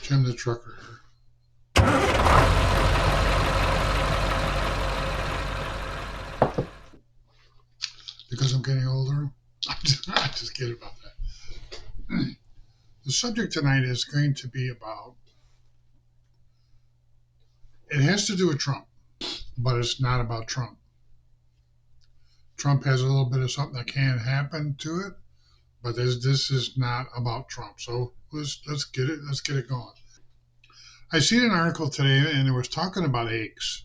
Tim the trucker here. Because I'm getting older. I'm just kidding about that. The subject tonight is going to be about, it has to do with Trump, but it's not about Trump. Trump has a little bit of something that can happen to it, but this is not about Trump. So let's get it going. I seen an article today, and it was talking about eggs.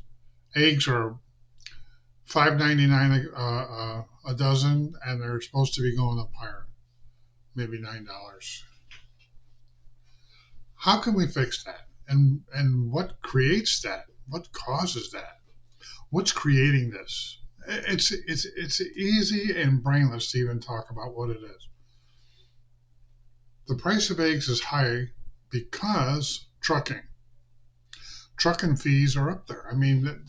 Eggs are $5.99 a dozen, and they're supposed to be going up higher, maybe $9. How can we fix that? And what creates that? What causes that? What's creating this? It's easy and brainless to even talk about what it is. The price of eggs is high because trucking fees are up there. I mean,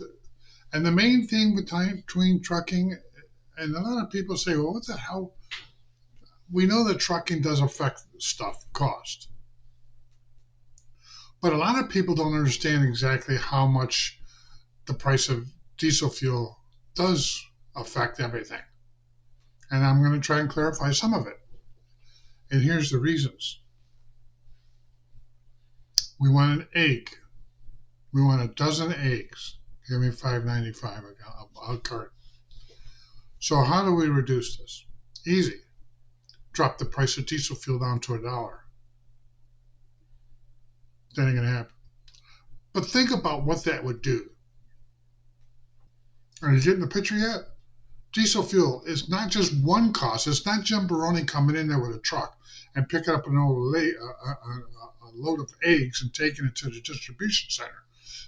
and the main thing between trucking, and a lot of people say, well, what the hell? We know that trucking does affect stuff, cost, but a lot of people don't understand exactly how much the price of diesel fuel does affect everything. And I'm going to try and clarify some of it. And here's the reasons. We want an egg. We want a dozen eggs. Give me $5.95 a carton. So how do we reduce this? Easy. Drop the price of diesel fuel down to $1. That ain't gonna happen. But think about what that would do. Are you getting the picture yet? Diesel fuel is not just one cost. It's not Jim Baroni coming in there with a truck and picking up a load of eggs and taking it to the distribution center.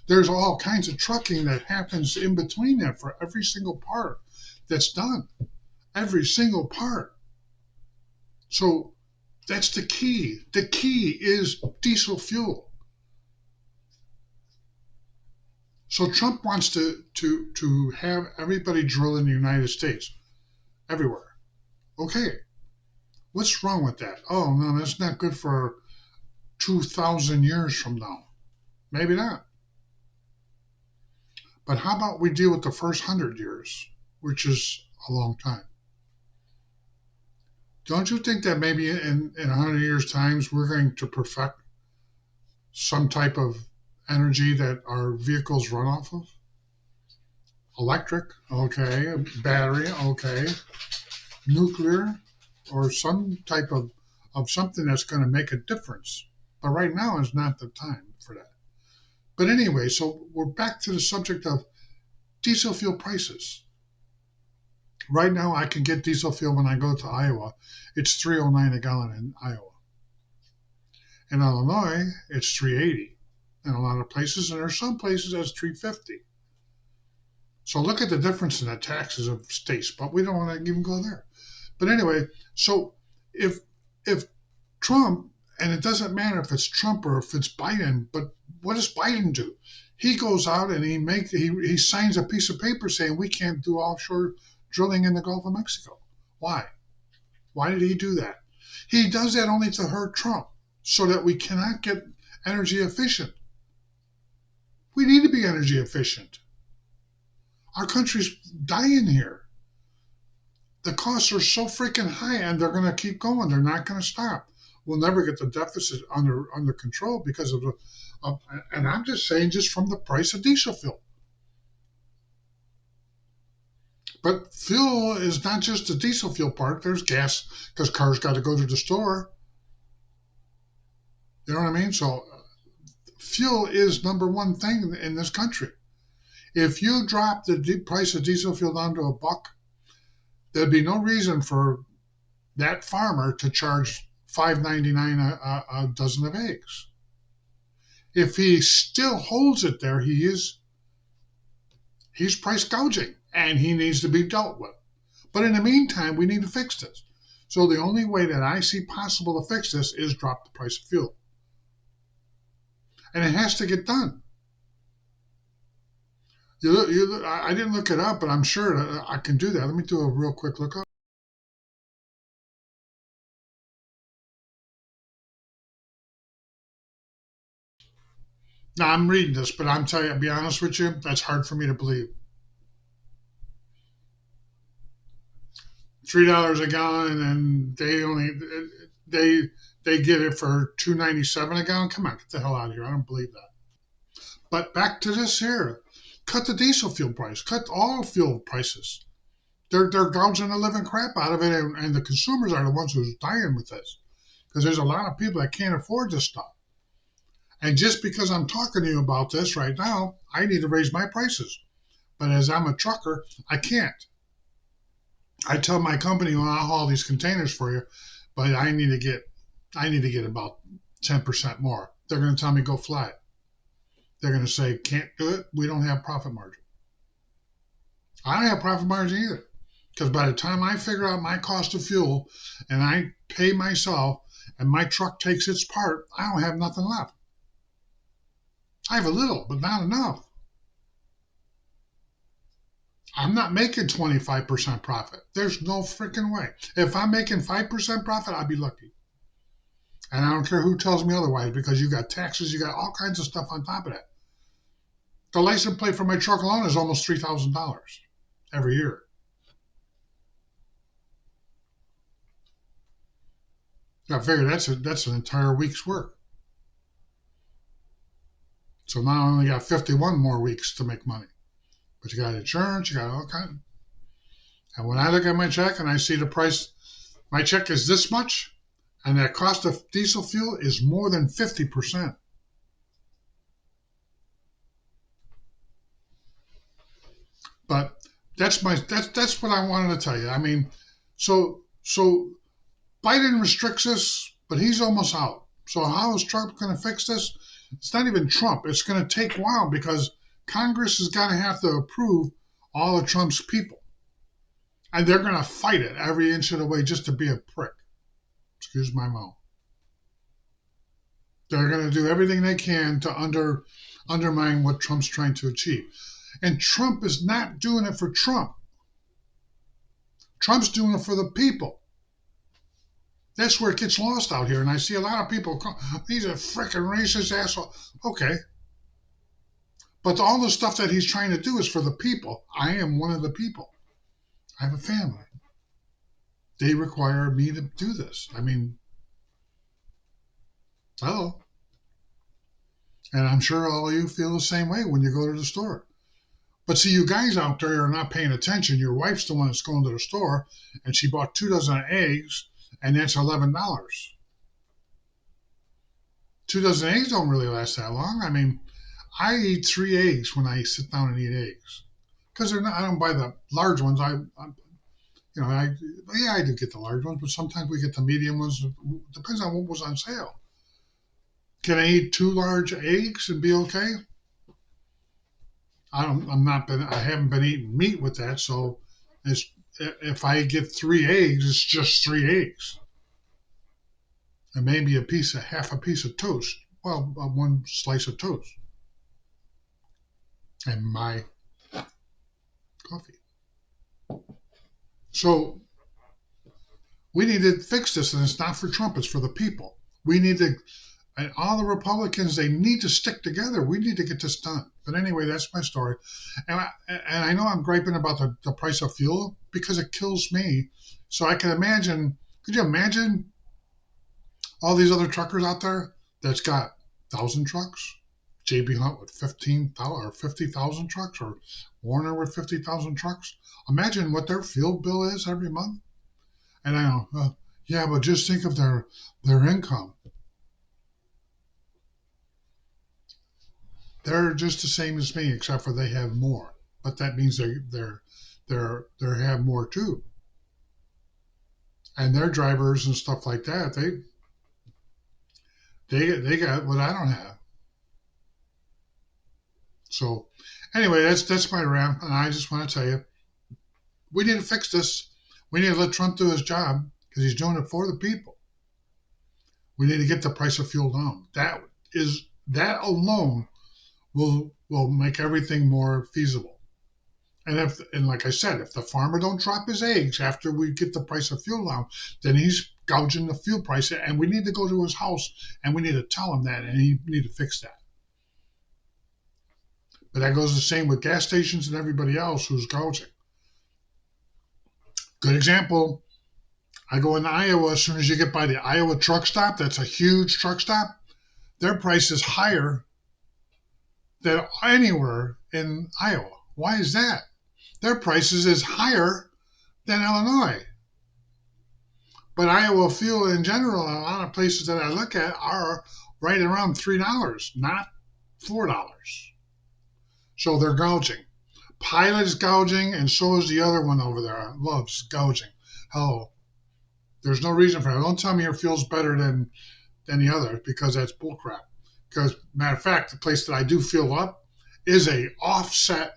There's all kinds of trucking that happens in between that for every single part that's done. Every single part. So that's the key. The key is diesel fuel. So Trump wants to have everybody drill in the United States, everywhere. Okay, what's wrong with that? Oh no, that's not good for 2,000 years from now. Maybe not. But how about we deal with the first 100 years, which is a long time? Don't you think that maybe in 100 years' times we're going to perfect some type of energy that our vehicles run off of? Electric, okay. Battery, okay. Nuclear, or some type of something that's going to make a difference. But right now is not the time for that. But anyway, so we're back to the subject of diesel fuel prices. Right now, I can get diesel fuel when I go to Iowa. It's $3.09 a gallon in Iowa. In Illinois, it's $3.80 in a lot of places, and there's some places that's $3.50. So look at the difference in the taxes of states, but we don't want to even go there. But anyway, so if if Trump, and it doesn't matter if it's Trump or if it's Biden, but what does Biden do? He goes out and he signs a piece of paper saying we can't do offshore drilling in the Gulf of Mexico. Why? Why did he do that? He does that only to hurt Trump, so that we cannot get energy efficient. We need to be energy efficient. Our country's dying here. The costs are so freaking high, and they're going to keep going. They're not going to stop. We'll never get the deficit under control because and I'm just saying, just from the price of diesel fuel. But fuel is not just the diesel fuel part. There's gas because cars got to go to the store. You know what I mean? So fuel is number one thing in this country. If you drop the price of diesel fuel down to $1, there'd be no reason for that farmer to charge $5.99 a dozen of eggs. If he still holds it there, he's price gouging, and he needs to be dealt with. But in the meantime, we need to fix this. So the only way that I see possible to fix this is drop the price of fuel, and it has to get done. I didn't look it up, but I'm sure I can do that. Let me do a real quick look up. Now I'm reading this, but I'm telling you, to be honest with you, that's hard for me to believe. $3 a gallon, and they they get it for 2.97 a gallon. Come on, get the hell out of here! I don't believe that. But back to this here, cut the diesel fuel price, cut all fuel prices. They're gouging the living crap out of it, and the consumers are the ones who's dying with this because there's a lot of people that can't afford this stuff. And just because I'm talking to you about this right now, I need to raise my prices. But as I'm a trucker, I can't. I tell my company, well, I'll haul these containers for you, but I need to get about 10% more. They're going to tell me go flat. They're going to say can't do it. We don't have profit margin. I don't have profit margin either, because by the time I figure out my cost of fuel and I pay myself and my truck takes its part, I don't have nothing left. I have a little, but not enough. I'm not making 25% profit. There's no freaking way. If I'm making 5% profit, I'd be lucky. And I don't care who tells me otherwise because you got taxes, you got all kinds of stuff on top of that. The license plate for my truck alone is almost $3,000 every year. I figure that's an entire week's work. So now I only got 51 more weeks to make money. But you got insurance, you got all kinds. And when I look at my check and I see the price, my check is this much, and that cost of diesel fuel is more than 50%. But that's what I wanted to tell you. I mean, so Biden restricts us, but he's almost out. So how is Trump going to fix this? It's not even Trump. It's going to take a while because Congress is going to have to approve all of Trump's people, and they're going to fight it every inch of the way just to be a prick. Excuse my mouth. They're going to do everything they can to undermine what Trump's trying to achieve. And Trump is not doing it for Trump. Trump's doing it for the people. That's where it gets lost out here. And I see a lot of people call, he's a freaking racist asshole. Okay. But all the stuff that he's trying to do is for the people. I am one of the people. I have a family. They require me to do this. I mean, hello. And I'm sure all of you feel the same way when you go to the store. But see, you guys out there are not paying attention. Your wife's the one that's going to the store, and she bought 2 dozen eggs, and that's $11. 2 dozen eggs don't really last that long. I mean, I eat 3 eggs when I sit down and eat eggs because they're not. I don't buy the large ones. You know, I yeah, I do get the large ones, but sometimes we get the medium ones. Depends on what was on sale. Can I eat 2 large eggs and be okay? I haven't been eating meat with that, so it's, if I get 3 eggs, it's just 3 eggs, and maybe half a piece of toast. Well, one slice of toast and my coffee. So we need to fix this, and it's not for Trump; it's for the people. We need to, and all the Republicans, they need to stick together. We need to get this done. But anyway, that's my story. And I know I'm griping about the price of fuel because it kills me. So I can imagine, could you imagine all these other truckers out there that's got 1,000 trucks? JB Hunt with 15,000 or 50,000 trucks, or Warner with 50,000 trucks. Imagine what their fuel bill is every month. And I know, yeah, but just think of their income. They're just the same as me, except for they have more. But that means they have more too, and their drivers and stuff like that. They got what I don't have. So anyway, that's my rant, and I just want to tell you, we need to fix this. We need to let Trump do his job because he's doing it for the people. We need to get the price of fuel down. That alone will make everything more feasible. And like I said, if the farmer don't drop his eggs after we get the price of fuel down, then he's gouging the fuel price. And we need to go to his house and we need to tell him that, and he need to fix that. But that goes the same with gas stations and everybody else who's gouging. Good example, I go into Iowa. As soon as you get by the Iowa truck stop, that's a huge truck stop, their price is higher than anywhere in Iowa. Why is that? Their prices is higher than Illinois. But Iowa fuel in general, and a lot of places that I look at are right around $3, not $4. So they're gouging. Pilot is gouging, and so is the other one over there. Loves gouging. Hello. There's no reason for that. Don't tell me your fuel's better than the other because that's bullcrap. Because matter of fact, the place that I do fuel up is a offset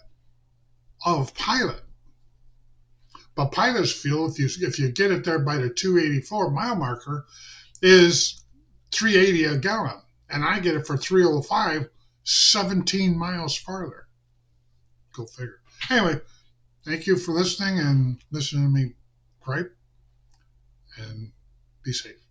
of Pilot. But Pilot's fuel, if you get it there by the 284 mile marker, is 380 a gallon, and I get it for 305, 17 miles farther. Go figure. Anyway, thank you for listening and listening to me gripe, and be safe.